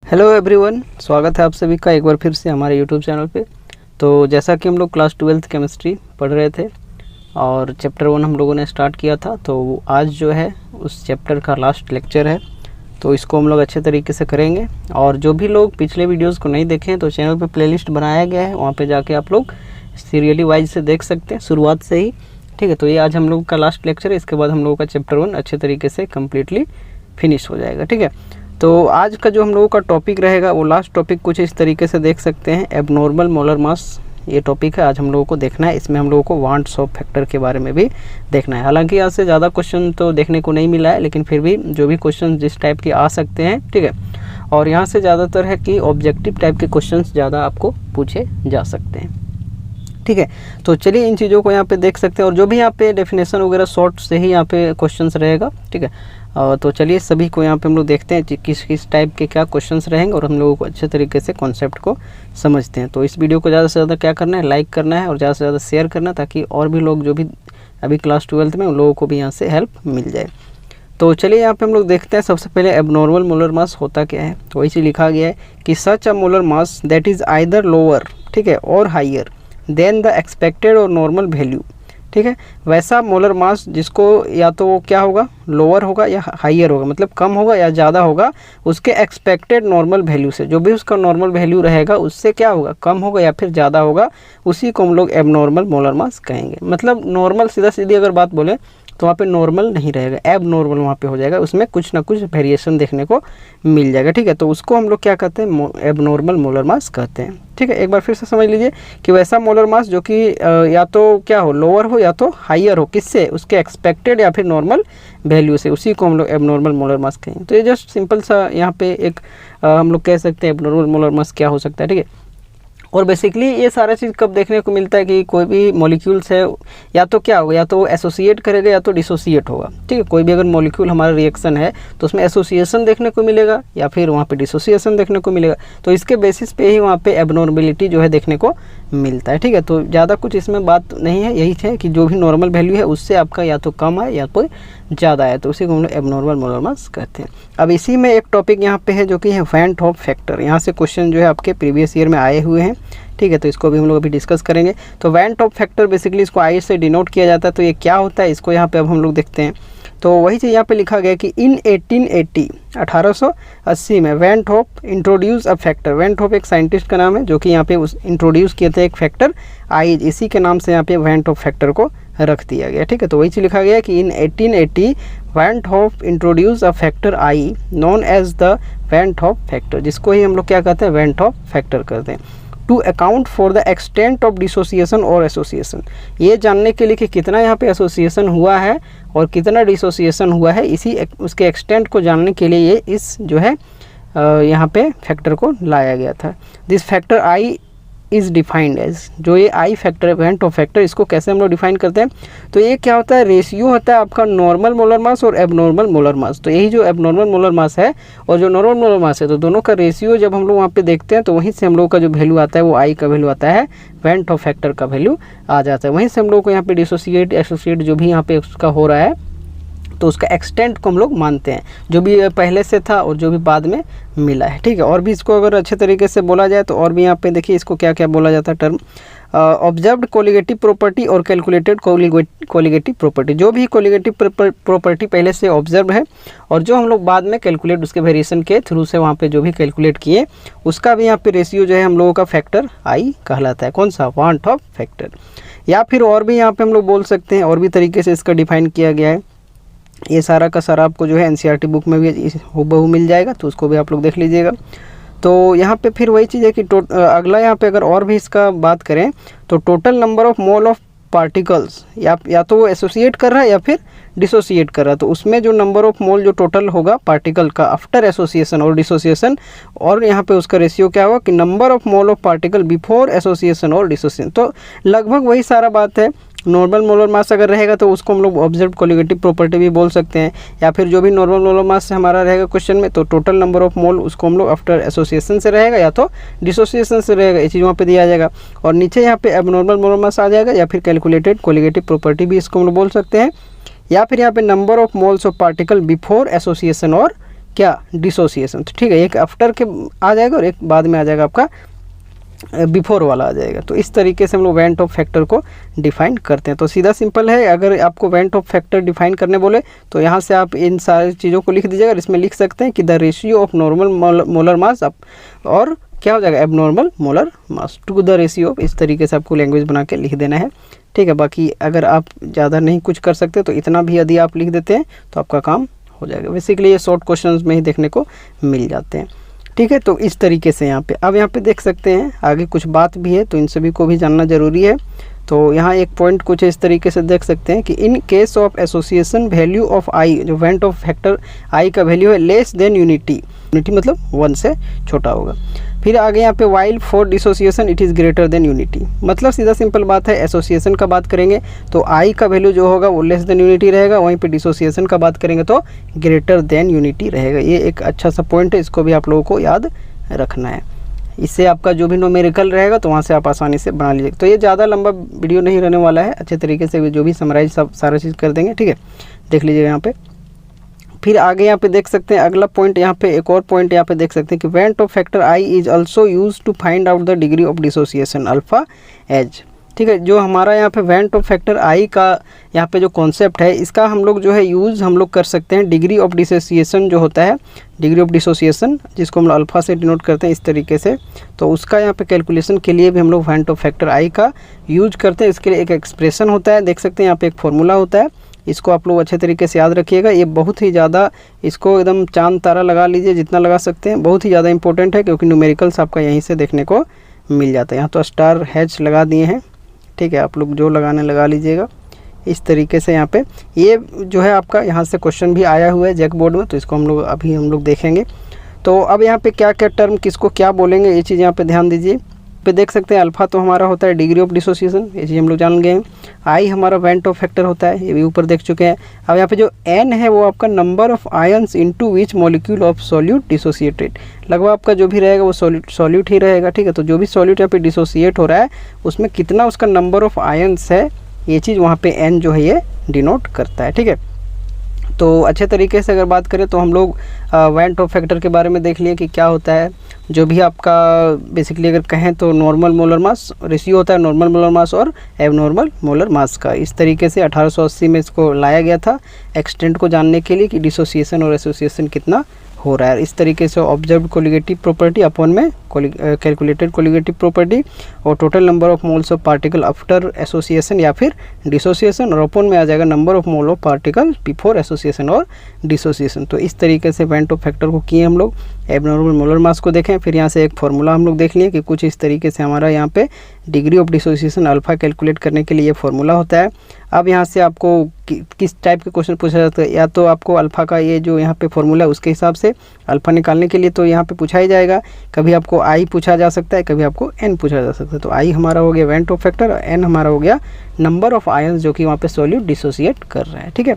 Hello everyone, स्वागत है आप सभी का एक बार फिर से हमारे यूट्यूब चैनल पे। तो जैसा कि हम लोग क्लास 12th केमिस्ट्री पढ़ रहे थे और चैप्टर 1 हम लोगों ने स्टार्ट किया था, तो आज जो है उस चैप्टर का लास्ट लेक्चर है, तो इसको हम लोग अच्छे तरीके से करेंगे। और जो भी लोग पिछले वीडियोस को नहीं देखें तो चैनल पे प्लेलिस्ट बनाया गया है, वहाँ पे जाके आप लोग सीरियली वाइज से देख सकते हैं शुरुआत से ही। ठीक है, तो ये आज हम लोग का लास्ट लेक्चर है, इसके बाद हम लोगों का चैप्टर 1 अच्छे तरीके से कम्प्लीटली फिनिश हो जाएगा। ठीक है, तो आज का जो हम लोगों का टॉपिक रहेगा वो लास्ट टॉपिक कुछ इस तरीके से देख सकते हैं, एबनॉर्मल मोलर मास ये टॉपिक है आज हम लोगों को देखना है। इसमें हम लोगों को वांट्स ऑफ फैक्टर के बारे में भी देखना है। हालांकि यहाँ से ज़्यादा क्वेश्चन तो देखने को नहीं मिला है, लेकिन फिर भी जो भी क्वेश्चन जिस टाइप के आ सकते हैं, ठीक है, और यहाँ से ज़्यादातर है कि ऑब्जेक्टिव टाइप के क्वेश्चन ज़्यादा आपको पूछे जा सकते हैं। ठीक है, तो चलिए इन चीज़ों को यहाँ पे देख सकते हैं, और जो भी यहाँ पे डेफिनेशन वगैरह शॉर्ट से ही यहाँ पे क्वेश्चंस रहेगा। ठीक है, तो चलिए सभी को यहाँ पे हम लोग देखते हैं किस किस टाइप के क्या क्वेश्चंस रहेंगे, और हम लोगों को अच्छे तरीके से कॉन्सेप्ट को समझते हैं। तो इस वीडियो को ज़्यादा से ज़्यादा क्या करना है, लाइक करना है और ज़्यादा से ज़्यादा शेयर करना है, ताकि और भी लोग जो भी अभी क्लास 12th में उन लोगों को भी यहाँ से हेल्प मिल जाए। तो चलिए यहाँ पे हम लोग देखते हैं। सबसे पहले एबनॉर्मल मोलर मास होता क्या है, तो वही चीज़ लिखा गया है कि such a molar mass that is either lower, ठीक है, और हाइयर देन द एक्सपेक्टेड और नॉर्मल वैल्यू। ठीक है, वैसा मोलर मास जिसको या तो वो क्या होगा, लोअर होगा या हाइयर होगा, मतलब कम होगा या ज़्यादा होगा उसके एक्सपेक्टेड नॉर्मल वैल्यू से। जो भी उसका नॉर्मल वैल्यू रहेगा उससे क्या होगा, कम होगा या फिर ज़्यादा होगा, उसी को हम लोग एबनॉर्मल मोलर मास कहेंगे। मतलब नॉर्मल सीधा सीधी अगर बात बोले तो वहाँ पे नॉर्मल नहीं रहेगा, एब नॉर्मल वहाँ पे हो जाएगा, उसमें कुछ ना कुछ वेरिएशन देखने को मिल जाएगा। ठीक है, तो उसको हम लोग क्या कहते हैं, एबनॉर्मल मोलर मास कहते हैं। ठीक है, एक बार फिर से समझ लीजिए कि वैसा मोलर मास जो कि या तो क्या हो, लोअर हो या तो हाइयर हो, किससे, उसके एक्सपेक्टेड या फिर नॉर्मल वैल्यू से, उसी को हम लोग एबनॉर्मल मोलर मास कहेंगे। तो ये जस्ट सिंपल सा यहाँ पे एक हम लोग कह सकते हैं एबनॉर्मल मोलर मास क्या हो सकता है। ठीक है, और बेसिकली ये सारा चीज़ कब देखने को मिलता है कि कोई भी मॉलिक्यूल्स है या तो क्या होगा, या तो वो एसोसिएट करेगा या तो डिसोसिएट होगा। ठीक है, कोई भी अगर मॉलिक्यूल हमारा रिएक्शन है तो उसमें एसोसिएशन देखने को मिलेगा या फिर वहाँ पे डिसोसिएशन देखने को मिलेगा, तो इसके बेसिस पे ही वहाँ पे एबनॉर्मेलिटी जो है देखने को मिलता है। ठीक है, तो ज़्यादा कुछ इसमें बात नहीं है, यही है कि जो भी नॉर्मल वैल्यू है उससे आपका या तो कम है या तो ज़्यादा है, तो उसी को हम लोग एबनॉर्मल मोलर मास कहते हैं। अब इसी में एक टॉपिक यहाँ पे है जो कि है वेंट हॉफ फैक्टर। यहाँ से क्वेश्चन जो है आपके प्रीवियस ईयर में आए हुए हैं। ठीक है, तो इसको भी हम लोग अभी डिस्कस करेंगे। तो वेंट ऑफ फैक्टर बेसिकली इसको आई से डिनोट किया जाता है, तो ये क्या होता है इसको यहाँ पे अब हम लोग देखते हैं। तो वही चीज़ यहाँ पे लिखा गया कि इन 1880 में van't Hoff introduce a factor. Van't Hoff एक साइंटिस्ट का नाम है जो कि यहाँ पे इंट्रोड्यूस किए थे एक फैक्टर आई, इसी के नाम से यहाँ पे वेंट ऑफ फैक्टर को रख दिया गया। ठीक है, तो वही चीज़ लिखा गया कि in 1880 van't Hoff introduce a factor i known as the van't Hoff factor, जिसको ही हम लोग क्या कहते हैं, वेंट हॉफ फैक्टर कहते हैं। To account for the extent of dissociation और एसोसिएशन, ये जानने के लिए कि कितना यहाँ पे एसोसिएशन हुआ है और कितना डिसोसिएशन हुआ है, इसी उसके एक्सटेंट को जानने के लिए ये इस जो है यहाँ पे फैक्टर को लाया गया था। This factor i is defined as, जो ये i factor van't Hoff factor, इसको कैसे हम लोग डिफाइन करते हैं, तो ये क्या होता है, रेशियो होता है आपका नॉर्मल मोलर मास और एबनॉर्मल मोलर मास। तो यही जो एबनॉर्मल मोलर मास है और जो नॉर्मल मोलर मास है, तो दोनों का रेशियो जब हम लोग वहाँ पे देखते हैं तो वहीं से हम लोग का जो वैल्यू आता है वो आई का वैल्यू आता है, वेंट ऑफ फैक्टर का वैल्यू आ जाता है। वहीं से हम लोग को यहाँ पे डिसोसिएट एसोसिएट जो भी यहाँ पे उसका हो रहा है, तो उसका एक्सटेंट को हम लोग मानते हैं, जो भी पहले से था और जो भी बाद में मिला है। ठीक है, और भी इसको अगर अच्छे तरीके से बोला जाए तो और भी यहाँ पे देखिए इसको क्या क्या बोला जाता है टर्म, ऑब्जर्व्ड कोलिगेटिव प्रॉपर्टी और कैलकुलेटेड कोलिगेटिव प्रॉपर्टी। जो भी कोलिगेटिव प्रॉपर्टी पहले से ऑब्जर्व है और जो हम लोग बाद में कैलकुलेट उसके वेरिएशन के थ्रू से वहाँ पे जो भी कैलकुलेट किए, उसका भी यहाँ पे रेशियो जो है हम लोगों का फैक्टर आई कहलाता है। कौन सा, वांट ऑफ फैक्टर। या फिर और भी यहाँ पे हम लोग बोल सकते हैं, और भी तरीके से इसका डिफाइन किया गया है। ये सारा का सारा आपको जो है एनसीईआरटी बुक में भी हूबहू मिल जाएगा, तो उसको भी आप लोग देख लीजिएगा। तो यहाँ पे फिर वही चीज़ है कि अगला यहाँ पे अगर और भी इसका बात करें तो total number of mole of particles, या तो वो एसोसिएट कर रहा है या फिर डिसोसिएट कर रहा है, तो उसमें जो नंबर ऑफ मोल जो टोटल होगा पार्टिकल का आफ्टर एसोसिएशन और डिसोसिएशन, और यहाँ पे उसका रेशियो क्या होगा कि number of mole of particle before association और डिसोसिएशन। तो लगभग वही सारा बात है। नॉर्मल मोलर मास अगर रहेगा तो उसको हम लोग ऑब्जर्व कोलिगेटिव प्रॉपर्टी भी बोल सकते हैं, या फिर जो भी नॉर्मल मोलर मास से हमारा रहेगा क्वेश्चन में, तो टोटल नंबर ऑफ मोल उसको हम लोग आफ्टर एसोसिएशन से रहेगा या तो डिसोसिएशन से रहेगा, ये चीज़ वहाँ पे दिया जाएगा। और नीचे यहाँ पे एबनॉर्मल मोलर मास आ जाएगा, या फिर कैलकुलेटेड कोलिगेटिव प्रॉपर्टी भी इसको हम लोग बोल सकते हैं, या फिर यहाँ पे number of moles of particle before association और क्या, डिसोसिएशन। तो ठीक है, एक आफ्टर के आ जाएगा और एक बाद में आ जाएगा आपका बिफोर वाला आ जाएगा। तो इस तरीके से हम लोग वेंट ऑफ फैक्टर को डिफाइन करते हैं। तो सीधा सिंपल है, अगर आपको वेंट ऑफ फैक्टर डिफाइन करने बोले तो यहाँ से आप इन सारी चीज़ों को लिख दीजिएगा। इसमें लिख सकते हैं कि the ratio of normal molar mass और क्या हो जाएगा, abnormal molar mass to the ratio of. इस तरीके से आपको लैंग्वेज बना के लिख देना है, ठीक है। बाकी अगर आप ज़्यादा नहीं कुछ कर सकते तो इतना भी यदि आप लिख देते हैं तो आपका काम हो जाएगा। बेसिकली ये शॉर्ट क्वेश्चंस में ही देखने को मिल जाते हैं, ठीक है। तो इस तरीके से यहाँ पे अब यहाँ पे देख सकते हैं आगे कुछ बात भी है, तो इन सभी को भी जानना जरूरी है। तो यहाँ एक पॉइंट कुछ इस तरीके से देख सकते हैं कि in case of association value of i, जो वेंट ऑफ फैक्टर आई का वैल्यू है लेस देन यूनिटी, यूनिटी मतलब 1 से छोटा होगा। फिर आगे यहाँ पे while for dissociation it is greater than unity, मतलब सीधा सिंपल बात है, एसोसिएशन का बात करेंगे तो आई का वैल्यू जो होगा वो लेस देन यूनिटी रहेगा, वहीं पे डिसोसिएशन का बात करेंगे तो ग्रेटर देन यूनिटी रहेगा। ये एक अच्छा सा पॉइंट है, इसको भी आप लोगों को याद रखना है। इससे आपका जो भी न्यूमेरिकल रहेगा तो वहाँ से आप आसानी से बना लीजिए। तो ये ज़्यादा लंबा वीडियो नहीं रहने वाला है, अच्छे तरीके से जो भी समराइज सब सारा चीज़ कर देंगे, ठीक है। देख लीजिएगा यहाँ पे। फिर आगे यहाँ पे देख सकते हैं अगला पॉइंट, यहाँ पे एक और पॉइंट यहाँ पे देख सकते हैं कि van't Hoff factor i is also use to find out the degree of dissociation alpha as, ठीक है। जो हमारा यहाँ पे वेंट ऑफ फैक्टर आई का यहाँ पे जो कॉन्सेप्ट है, इसका हम लोग जो है यूज़ हम लोग कर सकते हैं डिग्री ऑफ डिसोसिएशन जो होता है, डिग्री ऑफ डिसोसिएशन जिसको हम लोग अल्फा से डिनोट करते हैं इस तरीके से। तो उसका यहाँ पे कैलकुलेशन के लिए भी हम लोग वेंट ऑफ फैक्टर आई का यूज करते हैं। इसके लिए एक एक्सप्रेशन होता है, देख सकते हैं यहाँ पे एक फॉर्मूला होता है, इसको आप लोग अच्छे तरीके से याद रखिएगा। ये बहुत ही ज़्यादा, इसको एकदम चांद तारा लगा लीजिए जितना लगा सकते हैं, बहुत ही ज़्यादा इंपॉर्टेंट है क्योंकि न्यूमेरिकल्स आपका यहीं से देखने को मिल जाता है। यहाँ तो स्टार हैच लगा दिए हैं, ठीक है, आप लोग जो लगाने लगा लीजिएगा इस तरीके से। यहाँ पे ये जो है आपका यहाँ से क्वेश्चन भी आया हुआ है जैक बोर्ड में, तो इसको हम लोग देखेंगे। तो अब यहाँ पे क्या क्या टर्म किसको क्या बोलेंगे ये चीज़ यहाँ पे ध्यान दीजिए। पे देख सकते हैं अल्फा तो हमारा होता है डिग्री ऑफ डिसोसिएशन, ये चीज़ हम लोग जान गए हैं। आई हमारा वेंट ऑफ फैक्टर होता है, ये भी ऊपर देख चुके हैं। अब यहाँ पे जो एन है वो आपका number of ions into which molecule of solute dissociated, लगभग आपका जो भी रहेगा वो सॉल्यूट ही रहेगा, ठीक है। तो जो भी सॉल्यूट यहाँ पे डिसोसिएट हो रहा है उसमें कितना उसका नंबर ऑफ आयंस है, ये चीज़ वहाँ पे एन जो है ये डिनोट करता है, ठीक है। तो अच्छे तरीके से अगर बात करें तो हम लोग वेंट ऑफ फैक्टर के बारे में देख लिए कि क्या होता है। जो भी आपका बेसिकली अगर कहें तो नॉर्मल मोलर मास रेशियो होता है, नॉर्मल मोलर मास और एबनॉर्मल मोलर मास का। इस तरीके से 1880 में इसको लाया गया था एक्सटेंट को जानने के लिए कि डिसोसिएशन और एसोसिएशन कितना हो रहा है। इस तरीके से ऑब्जर्व्ड कोलिगेटिव प्रॉपर्टी अपॉन में कैलकुलेटेड कोलिगेटिव प्रॉपर्टी और total number of moles of particle after association या फिर डिसोसिएशन, और अपॉन में आ जाएगा number of mole of particle before association और डिसोसिएशन। तो इस तरीके से वेंट ऑफ फैक्टर को किए हम लोग। एबनॉर्मल मोलर मास को देखें, फिर यहाँ से एक फार्मूला हम लोग देख लिए कि कुछ इस तरीके से हमारा यहाँ पे degree of dissociation alpha calculate करने के लिए ये फार्मूला होता है। अब यहाँ से आपको किस टाइप के क्वेश्चन पूछा जाता है, या तो आपको अल्फ़ा का ये जो यहाँ पे फॉर्मूला है उसके हिसाब से अल्फ़ा निकालने के लिए तो यहाँ पे पूछा ही जाएगा। कभी आपको आई पूछा जा सकता है, कभी आपको एन पूछा जा सकता है। तो आई हमारा हो गया वेंट ऑफ फैक्टर और एन हमारा हो गया नंबर ऑफ आयंस जो कि वहाँ पे सॉल्यूट डिसोसिएट कर रहा है, ठीक है।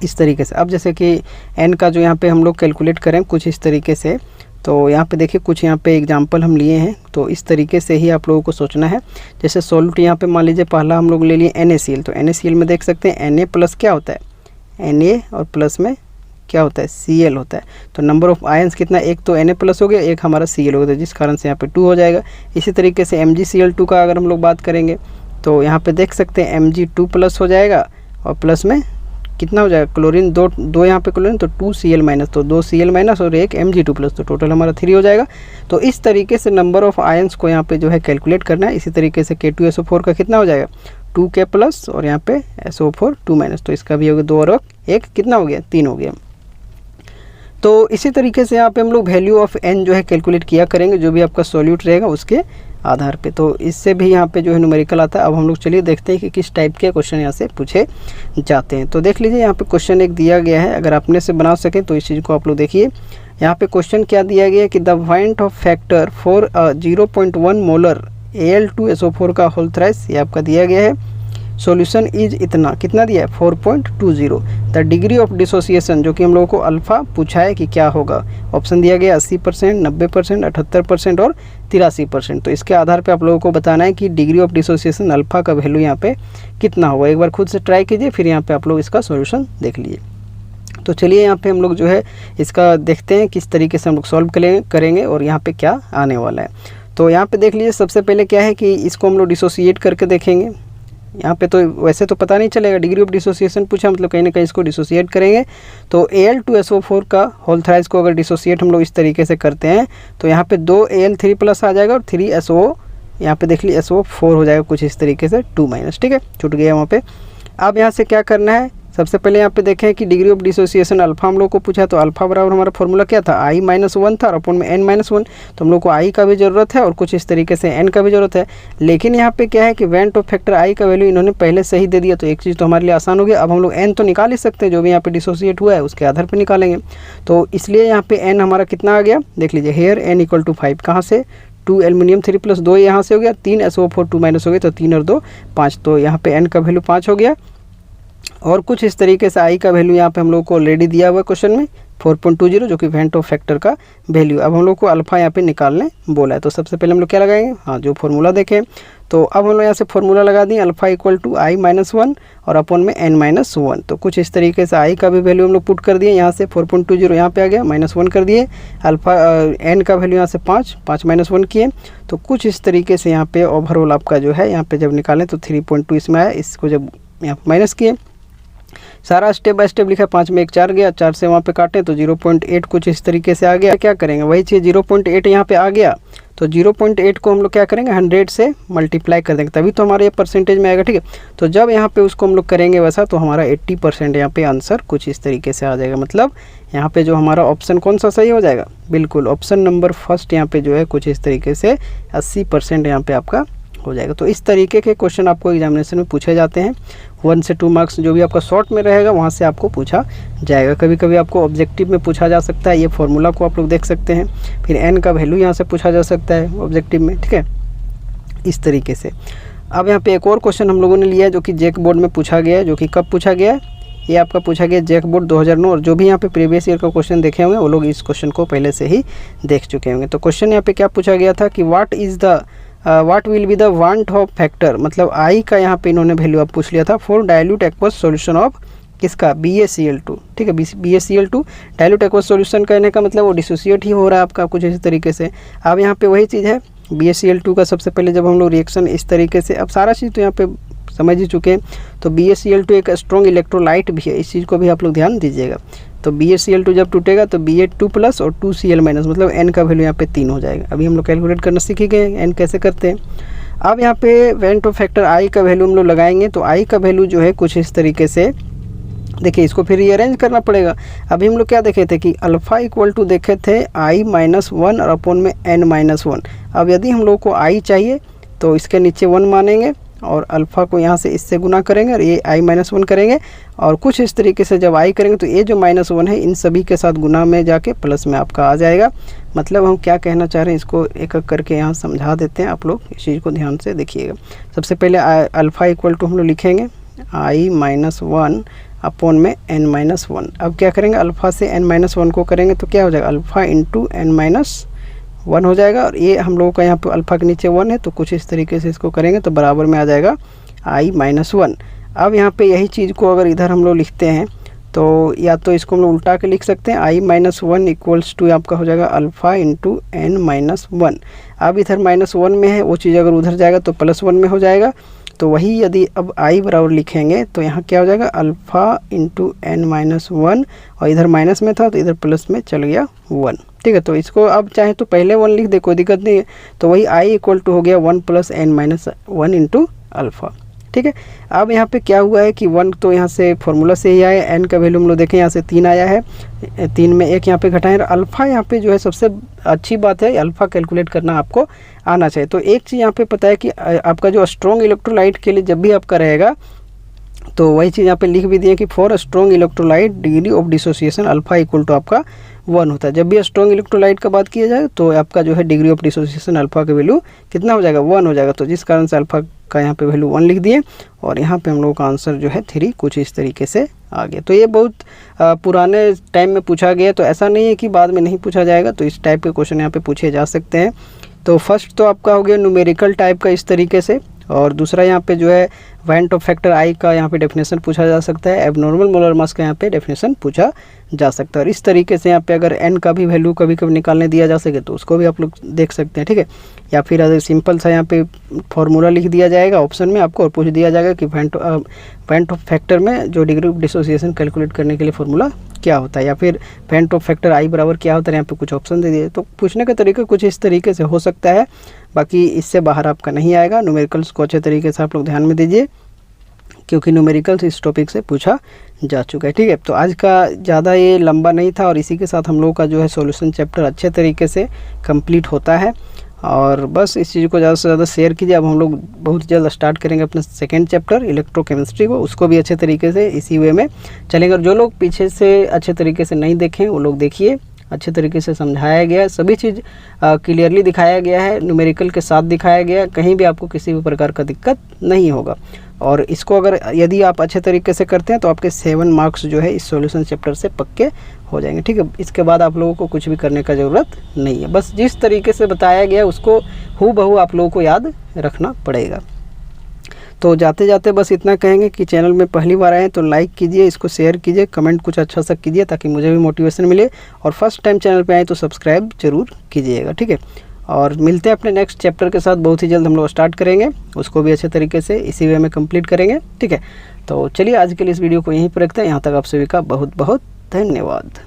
इस तरीके से अब जैसे कि एन का जो यहाँ पे हम लोग कैलकुलेट करें कुछ इस तरीके से, तो यहाँ पे देखिए कुछ यहाँ पे एग्जांपल हम लिए हैं, तो इस तरीके से ही आप लोगों को सोचना है। जैसे सॉल्यूट यहाँ पे मान लीजिए पहला हम लोग ले लिए NaCl, तो NaCl में देख सकते हैं Na प्लस क्या होता है Na और प्लस में क्या होता है Cl होता है। तो नंबर ऑफ आयंस कितना, एक तो Na प्लस हो गया, एक हमारा Cl हो गया, जिस कारण से यहाँ पे 2 हो जाएगा। इसी तरीके से MgCl2 का अगर हम लोग बात करेंगे तो यहाँ पे देख सकते हैं Mg2 प्लस हो जाएगा और प्लस में कितना हो जाएगा क्लोरीन, दो यहाँ पे क्लोरीन, तो 2Cl माइनस, तो 2Cl माइनस और एक Mg2 प्लस, तो टोटल हमारा 3 हो जाएगा। तो इस तरीके से नंबर ऑफ आयंस को यहाँ पे जो है कैलकुलेट करना है। इसी तरीके से K2SO4 का कितना हो जाएगा 2K प्लस और यहाँ पे SO4 2 माइनस, तो इसका भी हो गया 2 और 1 कितना हो गया 3 हो गया। तो इसी तरीके से यहाँ पे हम लोग वैल्यू ऑफ n जो है कैलकुलेट किया करेंगे, जो भी आपका सॉल्यूट रहेगा उसके आधार पे। तो इससे भी यहाँ पे जो है न्यूमेरिकल आता है। अब हम लोग चलिए देखते हैं कि किस टाइप के क्वेश्चन यहाँ से पूछे जाते हैं। तो देख लीजिए यहाँ पे क्वेश्चन एक दिया गया है, अगर अपने से बना सकें तो इस चीज़ को आप लोग देखिए। यहाँ पे क्वेश्चन क्या दिया गया है कि the went Hoff factor for 0.1 molar Al2SO4 का होल थ्राइस, ये आपका दिया गया है। सॉल्यूशन इज इतना, कितना दिया है 4.20। द डिग्री ऑफ डिसोसिएशन जो कि हम लोगों को अल्फ़ा पूछा है कि क्या होगा, ऑप्शन दिया गया 80%, 90%, 78% और 83%। तो इसके आधार पे आप लोगों को बताना है कि डिग्री ऑफ डिसोसिएशन अल्फ़ा का वैल्यू यहाँ पे कितना होगा। एक बार खुद से ट्राई कीजिए, फिर यहाँ पे आप लोग इसका सॉल्यूशन देख लीजिए। तो चलिए यहाँ पे हम लोग जो है इसका देखते हैं किस तरीके से हम लोग सॉल्व करेंगे और यहाँ पे क्या आने वाला है। तो यहाँ पे देख लीजिए, सबसे पहले क्या है कि इसको हम लोग डिसोसिएट करके देखेंगे। यहाँ पे तो वैसे तो पता नहीं चलेगा, डिग्री ऑफ डिसोसिएशन पूछा, मतलब कहीं ना कहीं इसको डिसोसिएट करेंगे। तो Al2SO4 का होल थ्राइस को अगर डिसोसिएट हम लोग इस तरीके से करते हैं तो यहाँ पे 2 Al3+ आ जाएगा और 3SO, यहाँ पे देख लीजिए SO4 हो जाएगा कुछ इस तरीके से 2-, ठीक है, छूट गया वहाँ पे। अब यहाँ से क्या करना है, सबसे पहले यहाँ पे देखें कि डिग्री ऑफ डिसोसिएशन अल्फा हम लोग को पूछा, तो अल्फा बराबर हमारा फॉर्मूला क्या था, I-1 था और अपॉन में n-1। तो हम लोग को I का भी ज़रूरत है और कुछ इस तरीके से n का भी ज़रूरत है। लेकिन यहाँ पे क्या है कि वेंट ऑफ फैक्टर I का वैल्यू इन्होंने पहले से ही दे दिया, तो एक चीज़ तो हमारे लिए आसान हो गया। अब हम लोग n तो निकाल ही सकते हैं, जो भी यहाँ पे डिसोसिएट हुआ है उसके आधार पर निकालेंगे। तो इसलिए यहाँ पे n हमारा कितना आ गया, देख लीजिए हेयर n = 5, कहाँ से 2 एल्युमिनियम 3+2 यहाँ से हो गया, 3 SO4 2- हो गया, तो 3 और 2 5, तो यहाँ पे n का वैल्यू 5 हो गया। और कुछ इस तरीके से I का वैल्यू यहाँ पे हम लोग को ऑलरेडी दिया हुआ है क्वेश्चन में 4.20, जो कि वेंट ऑफ फैक्टर का वैल्यू। अब हम लोग को अल्फा यहाँ पे निकालने बोला है, तो सबसे पहले हम लोग क्या लगाएंगे, हाँ जो फार्मूला देखें, तो अब हम लोग यहाँ से फार्मूला लगा दिए, अल्फा = I-1 और अपॉन में n-1। तो कुछ इस तरीके से I का भी वैल्यू हम लोग पुट कर दिए, यहाँ से 4.20 यहाँ पे आ गया, -1 कर दिए, अल्फा n का वैल्यू यहाँ से 5 -1 किए। तो कुछ इस तरीके से यहाँ पे ओवरऑल आपका जो है यहाँ पे जब निकालें तो 3.2 इसमें आया, इसको जब यहाँ पर माइनस किए, सारा स्टेप बाय स्टेप लिखा, 5 में 1 4 गया, 4 से वहाँ पे काटे तो 0.8 कुछ इस तरीके से आ गया। क्या करेंगे, वही चीज़ 0.8 यहाँ पे आ गया, तो 0.8 को हम लोग क्या करेंगे 100 से मल्टीप्लाई कर देंगे, तभी तो हमारे ये परसेंटेज में आएगा, ठीक है। तो जब यहाँ पे उसको हम लोग करेंगे वैसा, तो हमारा 80% यहाँ पे आंसर कुछ इस तरीके से आ जाएगा। मतलब यहाँ पे जो हमारा ऑप्शन कौन सा सही हो जाएगा, बिल्कुल ऑप्शन नंबर फर्स्ट यहाँ पे जो है कुछ इस तरीके से 80% यहाँ पे आपका हो जाएगा। तो इस तरीके के क्वेश्चन आपको एग्जामिनेशन में पूछे जाते हैं, 1 से 2 मार्क्स जो भी आपका शॉर्ट में रहेगा वहाँ से आपको पूछा जाएगा। कभी कभी आपको ऑब्जेक्टिव में पूछा जा सकता है, ये फार्मूला को आप लोग देख सकते हैं, फिर n का वैल्यू यहाँ से पूछा जा सकता है ऑब्जेक्टिव में, ठीक है, इस तरीके से। अब यहाँ पे एक और क्वेश्चन हम लोगों ने लिया है जो कि जेक बोर्ड में पूछा गया है, जो कि कब पूछा गया है, ये आपका पूछा गया जेक बोर्ड 2009, और जो भी यहाँ पे प्रीवियस ईयर का क्वेश्चन देखे होंगे वो लोग इस क्वेश्चन को पहले से ही देख चुके होंगे। तो क्वेश्चन यहाँ पे क्या पूछा गया था कि what will be the want of factor, मतलब I का यहाँ पे इन्होंने वैल्यू आप पूछ लिया था for dilute aqueous solution of किसका, BaCl2, ठीक है, BaCl2 डाइल्यूट एक्वस सॉल्यूशन कहने का मतलब वो डिसोसिएट ही हो रहा है आपका कुछ इसी तरीके से। अब यहाँ पे वही चीज़ है, BaCl2 का सबसे पहले जब हम लोग रिएक्शन इस तरीके से, अब सारा चीज़ तो यहाँ पे समझ ही चुके हैं। तो BaCl2 एक स्ट्रॉन्ग इलेक्ट्रोलाइट भी है, इस चीज़ को भी आप लोग ध्यान दीजिएगा। तो BaCl2 जब टूटेगा तो Ba2+ और 2Cl-, मतलब n का वैल्यू यहाँ पे 3 हो जाएगा। अभी हम लोग कैलकुलेट करना सीख ही गए n कैसे करते हैं। अब यहाँ पे वेंट ऑफ फैक्टर I का वैल्यू हम लोग लगाएंगे, तो I का वैल्यू जो है कुछ इस तरीके से, देखिए इसको फिर रीअरेंज करना पड़ेगा। अभी हम लोग क्या देखे थे कि अल्फ़ा = देखे थे I-1 और अपॉन में n-1। अब यदि हम लोग को I चाहिए तो इसके नीचे 1 मानेंगे और अल्फ़ा को यहाँ से इससे गुना करेंगे और ये I-1 करेंगे, और कुछ इस तरीके से जब I करेंगे तो ये जो -1 है इन सभी के साथ गुना में जाके प्लस में आपका आ जाएगा। मतलब हम क्या कहना चाह रहे हैं इसको एक एक करके यहाँ समझा देते हैं, आप लोग इस चीज़ को ध्यान से देखिएगा। सबसे पहले अल्फ़ा = हम लोग लिखेंगे I-1 अपॉन में n-1। अब क्या करेंगे, अल्फ़ा से n-1 को करेंगे तो क्या हो जाएगा, अल्फ़ा × n-1 हो जाएगा, और ये हम लोगों का यहाँ पे अल्फ़ा के नीचे 1 है, तो कुछ इस तरीके से इसको करेंगे तो बराबर में आ जाएगा I-1। अब यहाँ पे यही चीज़ को अगर इधर हम लोग लिखते हैं तो या तो इसको हम लोग उल्टा के लिख सकते हैं, I-1 = आपका हो जाएगा अल्फ़ा × n-1। अब इधर -1 में है, वो चीज़ अगर उधर जाएगा तो +1 में हो जाएगा। तो वही यदि अब I बराबर लिखेंगे तो यहाँ क्या हो जाएगा, अल्फ़ा × n-1, और इधर माइनस में था तो इधर प्लस में चल गया 1, ठीक है। तो इसको अब चाहे तो पहले 1 लिख दे, कोई दिक्कत नहीं है। तो वही I = हो गया 1 + n-1 × अल्फ़ा, ठीक है। अब यहाँ पे क्या हुआ है कि 1 तो यहाँ से फार्मूला से ही आया, n का वैल्यू हम लोग देखें यहाँ से 3 आया है, 3 में 1 यहाँ पे घटाएं, अल्फ़ा यहाँ पे जो है सबसे अच्छी बात है अल्फ़ा कैलकुलेट करना आपको आना चाहिए। तो एक चीज़ यहाँ पे पता है कि आपका जो स्ट्रॉन्ग इलेक्ट्रोलाइट के लिए जब भी आपका रहेगा तो वही चीज़ यहाँ पे लिख भी दिए कि for strong electrolyte degree of dissociation alpha = आपका 1 होता है। जब भी स्ट्रॉन्ग इलेक्ट्रोलाइट का बात किया जाए तो आपका जो है डिग्री ऑफ डिसोसिएशन अल्फ़ा का वैल्यू कितना हो जाएगा, 1 हो जाएगा। तो जिस कारण से अल्फ़ा का यहाँ पे वैल्यू 1 लिख दिए, और यहाँ पे हम लोगों का आंसर जो है 3 कुछ इस तरीके से आ गया। तो ये बहुत पुराने टाइम में पूछा गया, तो ऐसा नहीं है कि बाद में नहीं पूछा जाएगा। तो इस टाइप के क्वेश्चन यहाँ पे पूछे जा सकते हैं। तो फर्स्ट तो आपका हो गया न्यूमेरिकल टाइप का इस तरीके से, और दूसरा यहाँ पे जो है वैल्यू ऑफ फैक्टर आई का यहाँ पे डेफिनेशन पूछा जा सकता है, एबनॉर्मल मोलर मास का यहाँ पे डेफिनेशन पूछा जा सकता है। और इस तरीके से यहाँ पे अगर एन का भी वैल्यू कभी कभी निकालने दिया जा सके तो उसको भी आप लोग देख सकते हैं, ठीक है। या फिर अगर सिंपल सा यहाँ पे फॉर्मूला लिख दिया जाएगा ऑप्शन में आपको और पूछ दिया जाएगा कि वैल्यू ऑफ फैक्टर में जो डिग्री ऑफ डिसोसिएशन कैलकुलेट करने के लिए फॉर्मूला क्या होता है, या फिर वैल्यू ऑफ फैक्टर आई बराबर क्या होता है, यहाँ पे कुछ ऑप्शन दे दिए। तो पूछने का तरीका कुछ इस तरीके से हो सकता है, बाकी इससे बाहर आपका नहीं आएगा। न्यूमेरिकल्स को अच्छे तरीके से आप लोग ध्यान में दीजिए क्योंकि न्यूमेरिकल्स इस टॉपिक से पूछा जा चुका है, ठीक है। तो आज का ज़्यादा ये लंबा नहीं था और इसी के साथ हम लोगों का जो है सॉल्यूशन चैप्टर अच्छे तरीके से कंप्लीट होता है। और बस इस चीज़ को ज़्यादा से ज़्यादा शेयर कीजिए। अब हम लोग बहुत जल्द स्टार्ट करेंगे अपना सेकेंड चैप्टर इलेक्ट्रोकेमिस्ट्री को, उसको भी अच्छे तरीके से इसी वे में चलेंगे। और जो लोग पीछे से अच्छे तरीके से नहीं देखें वो लोग देखिए, अच्छे तरीके से समझाया गया है, सभी चीज़ क्लियरली दिखाया गया है, न्यूमेरिकल के साथ दिखाया गया है, कहीं भी आपको किसी भी प्रकार का दिक्कत नहीं होगा। और इसको अगर यदि आप अच्छे तरीके से करते हैं तो आपके 7 मार्क्स जो है इस सॉल्यूशन चैप्टर से पक्के हो जाएंगे, ठीक है। इसके बाद आप लोगों को कुछ भी करने का ज़रूरत नहीं है, बस जिस तरीके से बताया गया उसको हूबहू आप लोगों को याद रखना पड़ेगा। तो जाते जाते बस इतना कहेंगे कि चैनल में पहली बार आए तो लाइक कीजिए, इसको शेयर कीजिए, कमेंट कुछ अच्छा सा कीजिए ताकि मुझे भी मोटिवेशन मिले। और फर्स्ट टाइम चैनल पे आए तो सब्सक्राइब जरूर कीजिएगा, ठीक है। और मिलते हैं अपने नेक्स्ट चैप्टर के साथ, बहुत ही जल्द हम लोग स्टार्ट करेंगे, उसको भी अच्छे तरीके से इसी वे में कंप्लीट करेंगे, ठीक है। तो चलिए आज के लिए इस वीडियो को यहीं पर रखते हैं। यहाँ तक आप सभी का बहुत बहुत धन्यवाद।